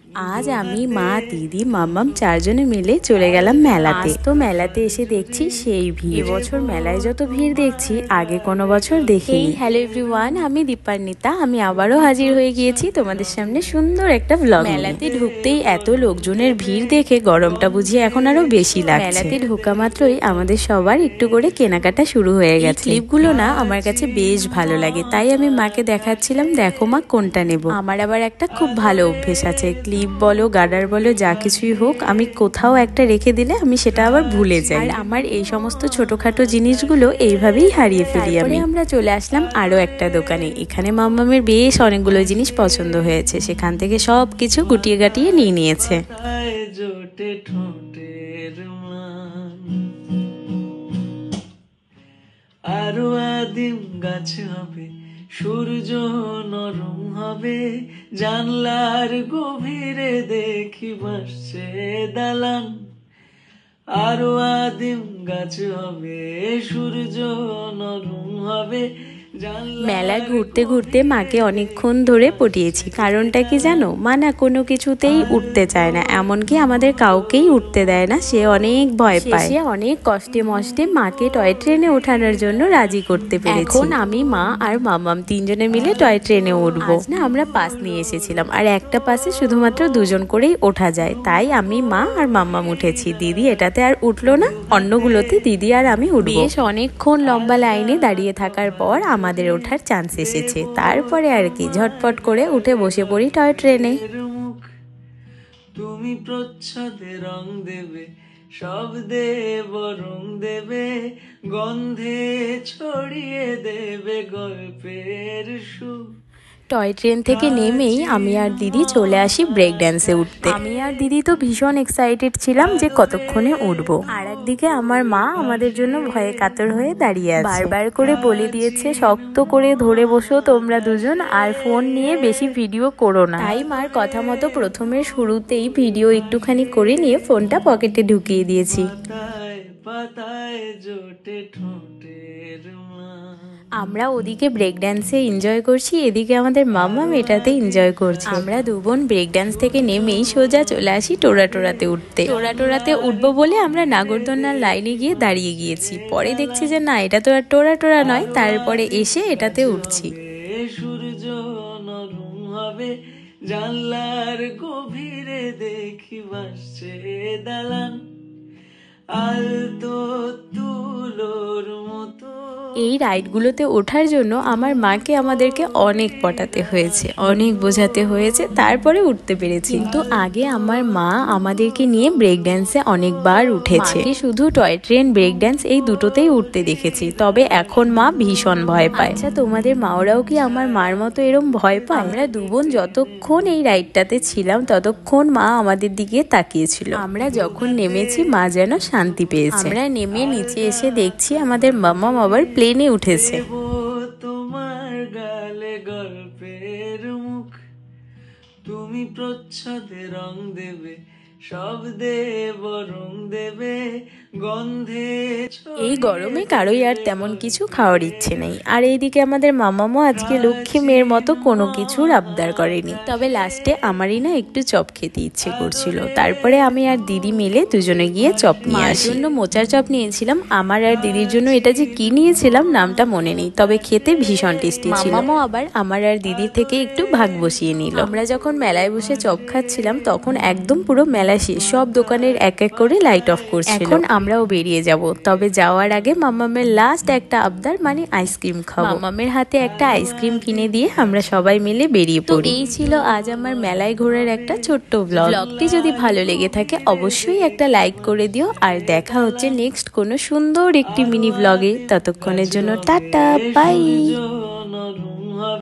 আজ আমি মা দিদি মাম্মাম চারজনে মিলে চলে গেলাম মেলাতে। তো মেলাতে এসে দেখছি সেই ভিড়। এবছর মেলায় যত ভিড় দেখছি আগে কোনো বছর দেখিনি। হ্যালো এভরিওয়ান, আমি দীপান্বিতা। আমি আবারও হাজির হয়ে গিয়েছি তোমাদের সামনে সুন্দর একটা ব্লগ। মেলাতে ঢুকতেই এত লোকজনের ভিড় দেখে গরমটা বুঝিয়ে এখন আরো বেশি লাগছে। মেলাতে ঢোকা মাত্রই আমাদের সবার একটু করে কেনাকাটা শুরু হয়ে গেছে। ক্লিপগুলো না আমার কাছে বেশ ভালো লাগে, তাই আমি মাকে দেখাচ্ছিলাম, দেখো মা কোনটা নেব। আমার আবার একটা খুব ভালো অভ্যেস আছে, ক্লিপ বলো গার্ডার বলো যা কিছুই হোক, আমি কোথাও একটা রেখে দিলে আমি সেটা আবার ভুলে যাই। আর আমার এই সমস্ত ছোটখাটো জিনিসগুলো এইভাবেই হারিয়ে ফেলি আমি। আমরা চলে আসলাম আরো একটা দোকানে। এখানে মাম্মামের বেশ অনেকগুলো জিনিস পছন্দ হয়েছে, সেখান থেকে সব কিছু গুটিয়ে গাটিয়ে নিয়ে নিয়েছে। আরো আদিম গাছ হবে, সূর্য নরম হবে, জানলার গভীরে দেখি ভাসছে দালান। আরো আদিম গাছ হবে, সূর্য নরম হবে। মেলায় ঘুরতে ঘুরতে মাকে অনেকক্ষণ ধরে পটিয়েছি। কারণটা কি জানো? মা না কোনো কিছুতেই উঠতে চায় না, এমনকি আমাদের কাউকেই উঠতে দেয় না। সে অনেক ভয় পায়। সে অনেক কষ্টে মষ্টে মাকে টয় ট্রেনে ওঠানোর জন্য রাজি করতে পেরেছি। এখন আমি, মা আর মাম্মাম তিনজনে মিলে টয় ট্রেনে উঠবো। না আমরা পাস নিয়ে এসেছিলাম, আর একটা পাসে শুধুমাত্র দুজন করেই ওঠা যায়, তাই আমি, মা আর মাম্মাম উঠেছি। দিদি এটাতে আর উঠলো না, অন্যগুলোতে দিদি আর আমি উঠবো। বেশ অনেকক্ষণ লম্বা লাইনে দাঁড়িয়ে থাকার পর আমাদের ওঠার চান্স এসেছে। তারপরে আর কি, ঝটপট করে উঠে বসে পড়ি টয় ট্রেনে। তুমি প্রচ্ছদে রং দেবে, শব্দে রং দেবে, গন্ধে ছড়িয়ে দেবে গল্পের সুর। টয় ট্রেন থেকে নেমেই আমি আর দিদি চলে আসি ব্রেক ড্যান্সে উঠতে। আমি আর দিদি তো ভীষণ এক্সাইটেড ছিলাম যে কতক্ষণে উঠবো। আর একদিকে আমার মা আমাদের জন্য ভয়ে কাতর হয়ে দাঁড়িয়ে আছে। বারবার করে বলে দিয়েছে শক্ত করে ধরে বসো তোমরা দুজন, আর ফোন নিয়ে বেশি ভিডিও করো না। তাই মার কথা মতো প্রথমে শুরুতেই ভিডিও একটুখানি করে নিয়ে ফোনটা পকেটে ঢুকিয়ে দিয়েছি। আমরা ওদিকে ব্রেক ড্যান্সে এনজয় করছি, এদিকে আমাদের মাম্মাম এটাতে এনজয় করছে। আমরা দু বোন ব্রেক ড্যান্স থেকে নেমেই সোজা চলে আসি টোরাটোরাতে উঠতে। টোরাটোরাতে উঠবো বলে আমরা নাগরদোলনার লাইনে গিয়ে দাঁড়িয়ে গিয়েছি। পরে দেখছি যে না, এটা তো আর টোরাটোরা নয়, তারপরে এসে এটাতে উঠছি। সূর্য নরম হবে, জানলার গভীরে দেখি ভাসছে দালান। আলতো তুলোর মতো। এই রাইডগুলোতে ওঠার জন্য আমার মাকে আমাদেরকে অনেক পটাতে হয়েছে, অনেক বোঝাতে হয়েছে, তারপরে উঠতে পেরেছি। কিন্তু আগে আমার মা আমাদেরকে নিয়ে ব্রেক ড্যান্সে অনেকবার উঠেছে। শুধু টয় ট্রেন, ব্রেক ড্যান্স এই দুটোতেই উঠতে দেখেছি, তবে এখন মা ভীষণ ভয় পায়। আচ্ছা, তোমাদের মাওরাও কি আমার মার মতো এরম ভয় পায়? আমরা দু বোন যতক্ষণ এই রাইডটাতে ছিলাম ততক্ষণ মা আমাদের দিকে তাকিয়েছিল। আমরা যখন নেমেছি মা যেন শান্তি পেয়েছে। আমরা নেমে নিচে এসে দেখছি আমাদের মাম্মাম আবার প্লেনে উঠেছে। তোমার গালে গল্পের মুখ, তুমি প্রচ্ছদে রং দেবে, শব্দে রং দেবে, গন্ধে। এই গরমে কারোই আর তেমন কিছু খাওয়ার ইচ্ছে নেই। আর এইদিকে আমাদের মামামও আজকে লক্ষ্মী মেয়ের মতো কোনো কিছুর আবদার করেনি, তবে লাস্টে আমারই না একটু চপ খেতে ইচ্ছে করছিল। তারপরে আমি আর দিদি মিলে দুজনে গিয়ে চপ নিয়ে আসি। জন্য মোচার চপ নিয়েছিলাম, আমার আর দিদির জন্য এটা যে কি নিয়েছিলাম নামটা মনে নেই, তবে খেতে ভীষণ টেস্টি ছিল। মামামও আবার আমার আর দিদির থেকে একটু ভাগ বসিয়ে নিল। আমরা যখন মেলায় বসে চপ খাচ্ছিলাম তখন একদম পুরো মেলা শেষ, সব দোকানের এক এক করে লাইট অফ করছিল। এখন আমরাও বেরিয়ে যাব, তবে যাওয়ার আগে মাম্মামের লাস্ট একটা আবদার, মানে আইসক্রিম খাবো। মাম্মামের হাতে একটা আইসক্রিম কিনে দিয়ে আমরা সবাই মিলে বেরিয়ে পড়ি। এই ছিল আজ আমার মেলায় ঘোরার একটা ছোট্ট ব্লগ। ব্লগটি যদি ভালো লেগে থাকে অবশ্যই একটা লাইক করে দিও, আর দেখা হচ্ছে নেক্সট কোনো সুন্দর একটি মিনি ব্লগে। ততক্ষণের জন্য টাটা, বাই।